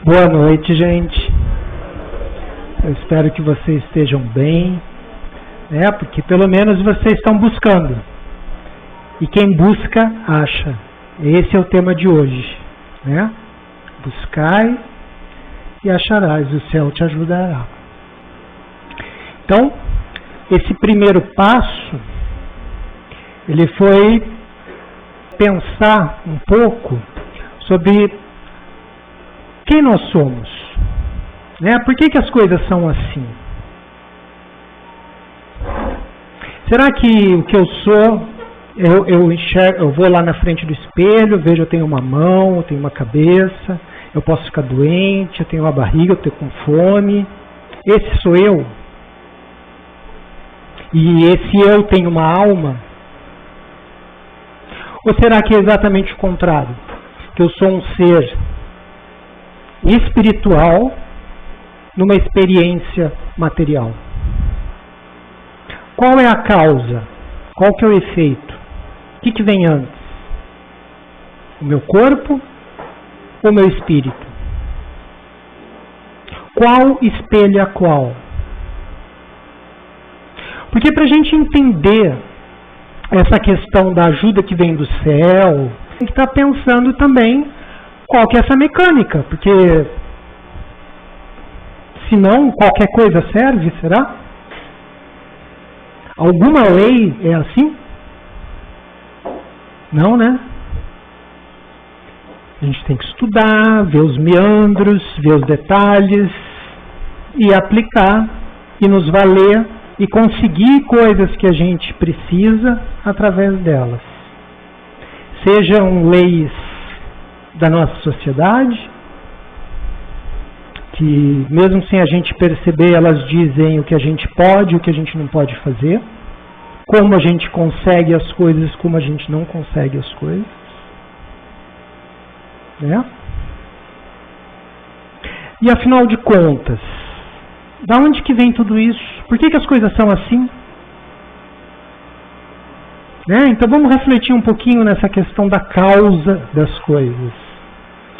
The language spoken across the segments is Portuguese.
Boa noite, gente. Eu espero que vocês estejam bem, né? Porque pelo menos vocês estão buscando. E quem busca, acha. Esse é o tema de hoje, né? Buscai e acharás, o céu te ajudará. Então, esse primeiro passo, ele foi pensar um pouco sobre quem nós somos, né? Por que as coisas são assim? Será que o que eu sou, eu enxergo, eu vou lá na frente do espelho, vejo eu tenho uma mão, eu tenho uma cabeça, eu posso ficar doente, eu tenho uma barriga, eu estou com fome. Esse sou eu? E esse eu tem uma alma? Ou será que é exatamente o contrário? Que eu sou um ser espiritual numa experiência material? Qual é a causa? Qual que é o efeito? O que vem antes? O meu corpo ou o meu espírito? Qual espelha qual? Porque para a gente entender essa questão da ajuda que vem do céu, tem que estar pensando também qual que é essa mecânica, porque senão qualquer coisa serve, será? Alguma lei é assim? Não, né? A gente tem que estudar, ver os meandros, ver os detalhes e aplicar e nos valer e conseguir coisas que a gente precisa através delas. Sejam leis da nossa sociedade, que mesmo sem a gente perceber, elas dizem o que a gente pode e o que a gente não pode fazer, como a gente consegue as coisas, como a gente não consegue as coisas, né? E afinal de contas, da onde que vem tudo isso? Por que as coisas são assim? Né? Então vamos refletir um pouquinho nessa questão da causa das coisas.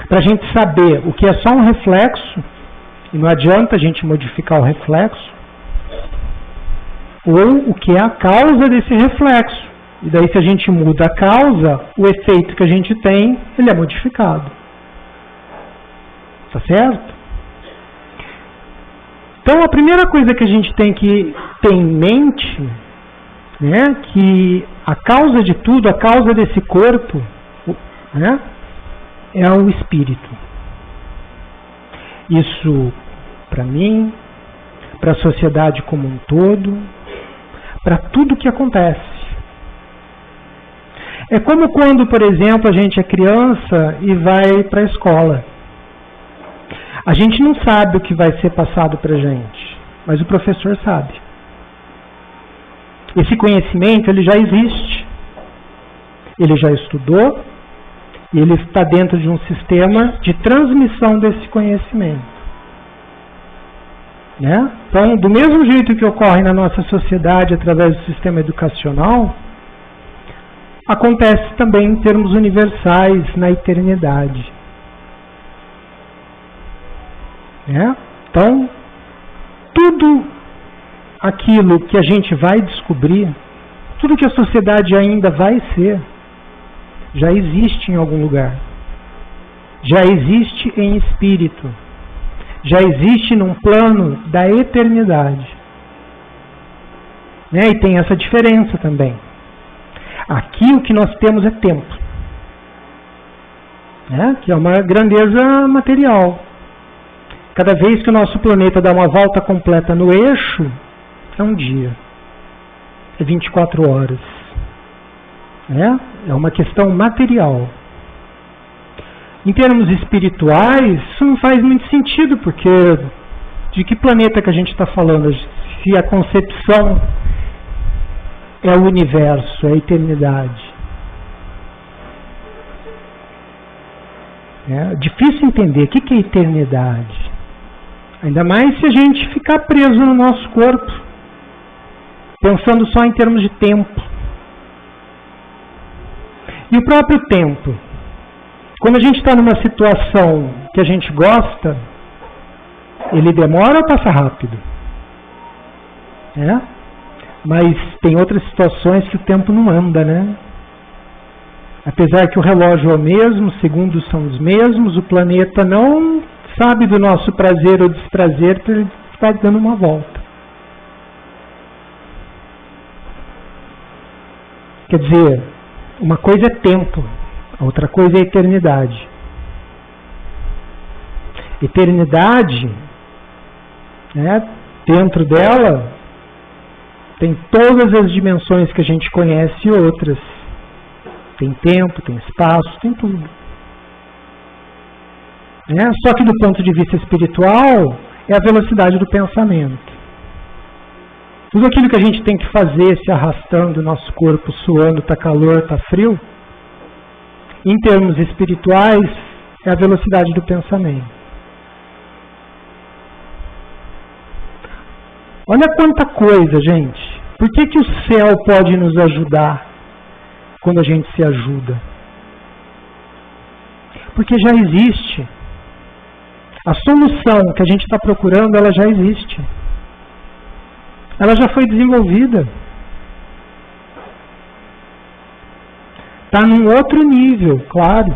Para a gente saber o que é só um reflexo, e não adianta a gente modificar o reflexo, ou o que é a causa desse reflexo. E daí se a gente muda a causa, o efeito que a gente tem, ele é modificado. Tá certo? Então a primeira coisa que a gente tem que ter em mente, né, que a causa de tudo, a causa desse corpo, né, é o espírito. Isso para mim, para a sociedade como um todo, para tudo que acontece. É como quando, por exemplo, a gente é criança e vai para a escola. A gente não sabe o que vai ser passado para a gente, mas o professor sabe. Esse conhecimento, ele já existe. Ele já estudou e ele está dentro de um sistema de transmissão desse conhecimento. Né? Então, do mesmo jeito que ocorre na nossa sociedade através do sistema educacional, acontece também em termos universais na eternidade. Né? Então, tudo aquilo que a gente vai descobrir, tudo que a sociedade ainda vai ser, já existe em algum lugar. Já existe em espírito. Já existe num plano da eternidade. Né? E tem essa diferença também. Aqui o que nós temos é tempo. Né? Que é uma grandeza material. Cada vez que o nosso planeta dá uma volta completa no eixo, é um dia. É 24 horas. Né? É uma questão material. Em termos espirituais, isso não faz muito sentido, porque de que planeta que a gente está falando? Se a concepção é o universo, é a eternidade. É difícil entender o que é eternidade. Ainda mais se a gente ficar preso no nosso corpo, pensando só em termos de tempo. E o próprio tempo? Quando a gente está numa situação que a gente gosta, ele demora ou passa rápido? Mas tem outras situações que o tempo não anda, né? Apesar que o relógio é o mesmo, os segundos são os mesmos, o planeta não sabe do nosso prazer ou desprazer, porque ele está dando uma volta. Quer dizer, uma coisa é tempo, a outra coisa é eternidade. Eternidade, dentro dela, tem todas as dimensões que a gente conhece e outras. Tem tempo, tem espaço, tem tudo. Só que do ponto de vista espiritual, é a velocidade do pensamento. Tudo aquilo que a gente tem que fazer, se arrastando, nosso corpo suando, está calor, está frio, em termos espirituais, é a velocidade do pensamento. Olha quanta coisa, gente. Por que o céu pode nos ajudar quando a gente se ajuda? Porque já existe. A solução que a gente está procurando, ela já existe. Ela já foi desenvolvida. Está num outro nível, claro.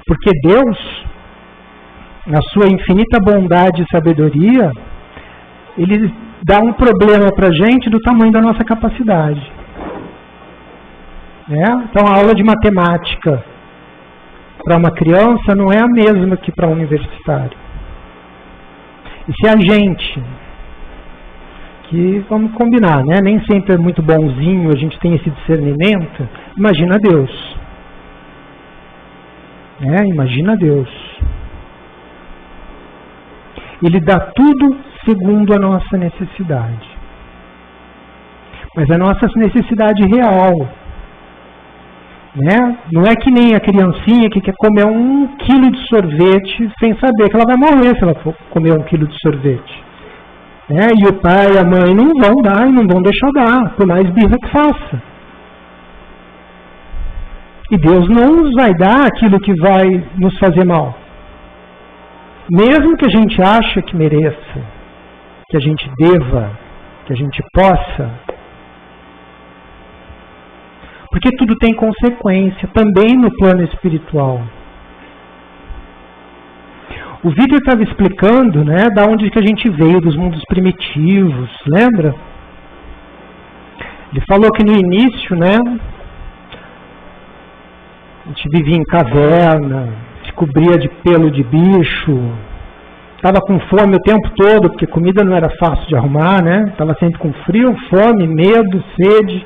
Porque Deus, na sua infinita bondade e sabedoria, Ele dá um problema para a gente do tamanho da nossa capacidade. Então a aula de matemática para uma criança não é a mesma que para um universitário. E se a gente, que vamos combinar, nem sempre é muito bonzinho, a gente tem esse discernimento, imagina Deus. Imagina Deus. Ele dá tudo segundo a nossa necessidade. Mas a nossa necessidade real. Não é que nem a criancinha que quer comer 1 quilo de sorvete sem saber que ela vai morrer se ela for comer 1 quilo de sorvete. E o pai e a mãe não vão dar e não vão deixar dar, por mais birra que faça. E Deus não nos vai dar aquilo que vai nos fazer mal. Mesmo que a gente ache que mereça, que a gente deva, que a gente possa. Porque tudo tem consequência, também no plano espiritual. O Vitor estava explicando, da onde que a gente veio, dos mundos primitivos, lembra? Ele falou que no início, a gente vivia em caverna, se cobria de pelo de bicho, estava com fome o tempo todo, porque comida não era fácil de arrumar, Estava sempre com frio, fome, medo, sede.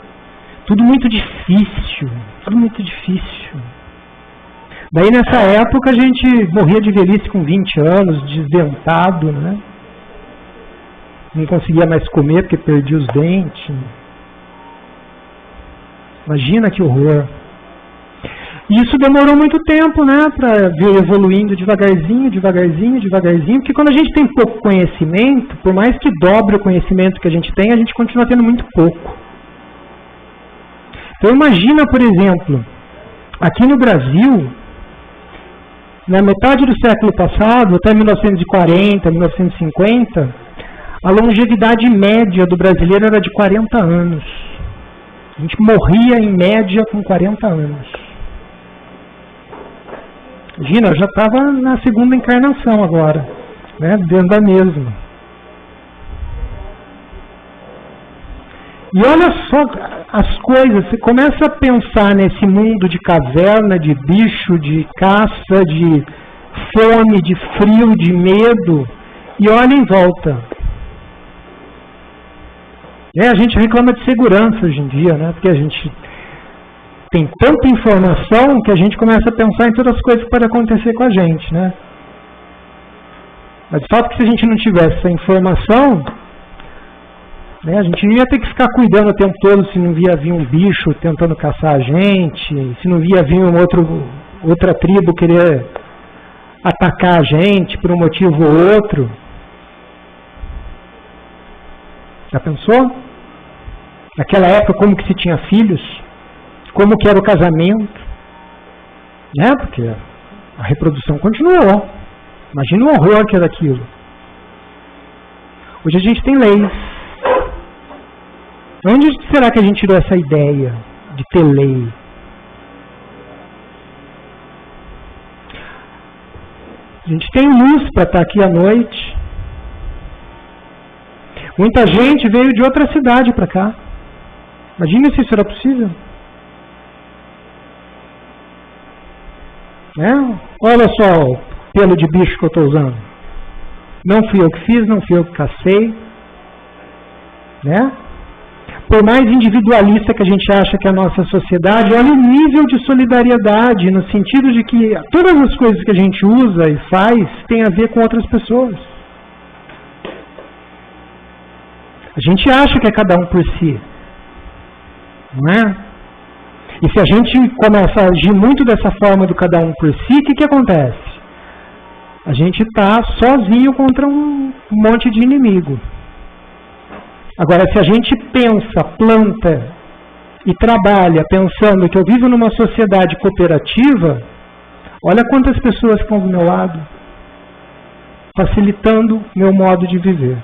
Tudo muito difícil, tudo muito difícil. Daí nessa época a gente morria de velhice com 20 anos, desdentado, Não conseguia mais comer porque perdia os dentes. Imagina que horror. E isso demorou muito tempo, para vir evoluindo devagarzinho, devagarzinho, devagarzinho, porque quando a gente tem pouco conhecimento, por mais que dobre o conhecimento que a gente tem, a gente continua tendo muito pouco. Então imagina, por exemplo, aqui no Brasil, na metade do século passado, até 1940, 1950, a longevidade média do brasileiro era de 40 anos. A gente morria em média com 40 anos. Imagina, eu já estava na segunda encarnação agora, dentro da mesma. E olha só as coisas, você começa a pensar nesse mundo de caverna, de bicho, de caça, de fome, de frio, de medo, e olha em volta. A gente reclama de segurança hoje em dia, porque a gente tem tanta informação que a gente começa a pensar em todas as coisas que podem acontecer com a gente, Mas o fato é que se a gente não tivesse essa informação, a gente ia ter que ficar cuidando o tempo todo se não via vir um bicho tentando caçar a gente, se não via vir outra tribo querer atacar a gente por um motivo ou outro. Já pensou? Naquela época, como que se tinha filhos? Como que era o casamento? Né? Porque a reprodução continuou. Imagina o horror que era aquilo. Hoje a gente tem leis. Onde será que a gente tirou essa ideia de ter lei? A gente tem luz para estar aqui à noite. Muita gente veio de outra cidade para cá. Imagina se isso era possível. Né? Olha só o pelo de bicho que eu estou usando. Não fui eu que fiz, não fui eu que cacei. Né? Por mais individualista que a gente acha que é a nossa sociedade, olha o nível de solidariedade, no sentido de que todas as coisas que a gente usa e faz tem a ver com outras pessoas. A gente acha que é cada um por si. Não é? E se a gente começa a agir muito dessa forma do cada um por si, o que acontece? A gente está sozinho contra um monte de inimigo. Agora, se a gente pensa, planta e trabalha pensando que eu vivo numa sociedade cooperativa, olha quantas pessoas estão do meu lado, facilitando meu modo de viver.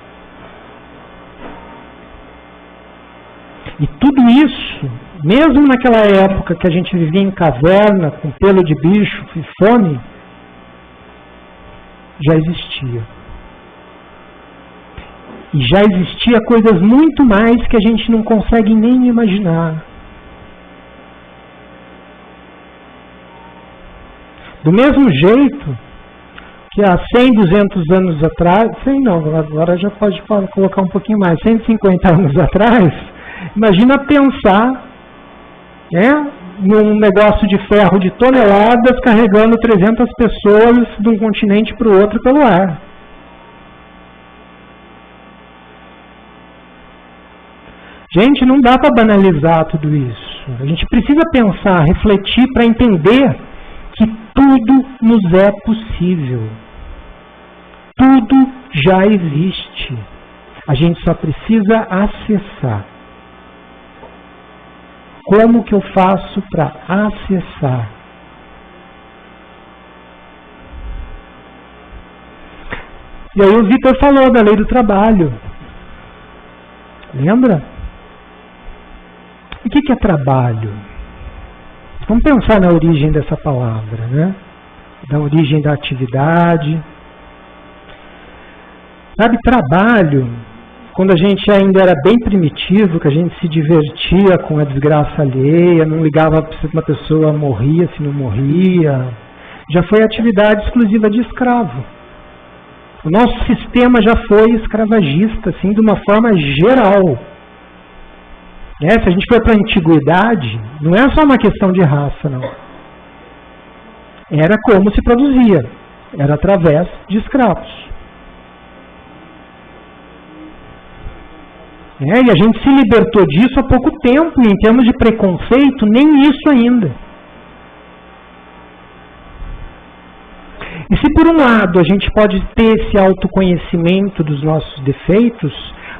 E tudo isso, mesmo naquela época que a gente vivia em caverna, com pelo de bicho e fome, já existia. E já existia coisas muito mais que a gente não consegue nem imaginar. Do mesmo jeito que há 100, 200 anos atrás, 100 não, agora já pode colocar um pouquinho mais, 150 anos atrás, imagina pensar, né, num negócio de ferro de toneladas carregando 300 pessoas de um continente para o outro pelo ar. Gente, não dá para banalizar tudo isso. A gente precisa pensar, refletir para entender que tudo nos é possível. Tudo já existe. A gente só precisa acessar. Como que eu faço para acessar? E aí o Vitor falou da lei do trabalho. Lembra? O que é trabalho? Vamos pensar na origem dessa palavra, né? Da origem da atividade. Sabe, trabalho, quando a gente ainda era bem primitivo, que a gente se divertia com a desgraça alheia, não ligava se uma pessoa morria, se não morria, já foi atividade exclusiva de escravo. O nosso sistema já foi escravagista, assim, de uma forma geral. Se a gente for para a antiguidade, não é só uma questão de raça, não. Era como se produzia. Era através de escravos. E a gente se libertou disso há pouco tempo, e em termos de preconceito, nem isso ainda. E se por um lado a gente pode ter esse autoconhecimento dos nossos defeitos,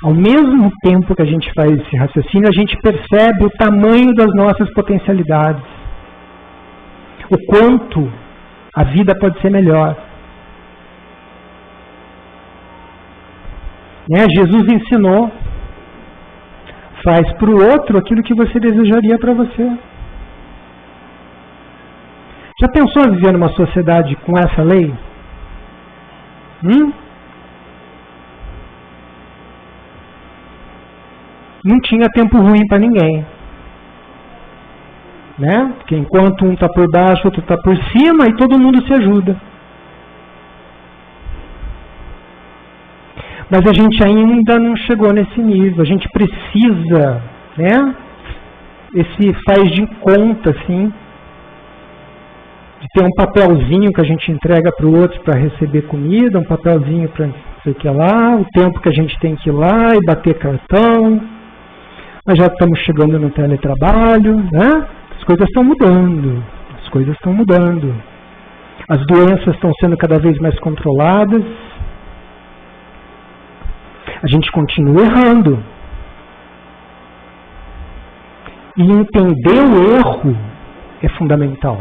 ao mesmo tempo que a gente faz esse raciocínio, a gente percebe o tamanho das nossas potencialidades. O quanto a vida pode ser melhor. Jesus ensinou, faz para o outro aquilo que você desejaria para você. Já pensou em viver numa sociedade com essa lei? Não tinha tempo ruim para ninguém. Né? Porque enquanto um está por baixo, outro está por cima, e todo mundo se ajuda. Mas a gente ainda não chegou nesse nível. A gente precisa, né? Esse faz de conta, assim, de ter um papelzinho que a gente entrega para o outro para receber comida, um papelzinho para não sei o que lá, o tempo que a gente tem que ir lá e bater cartão. Nós já estamos chegando no teletrabalho, né? As coisas estão mudando. As coisas estão mudando. As doenças estão sendo cada vez mais controladas. A gente continua errando. E entender o erro é fundamental.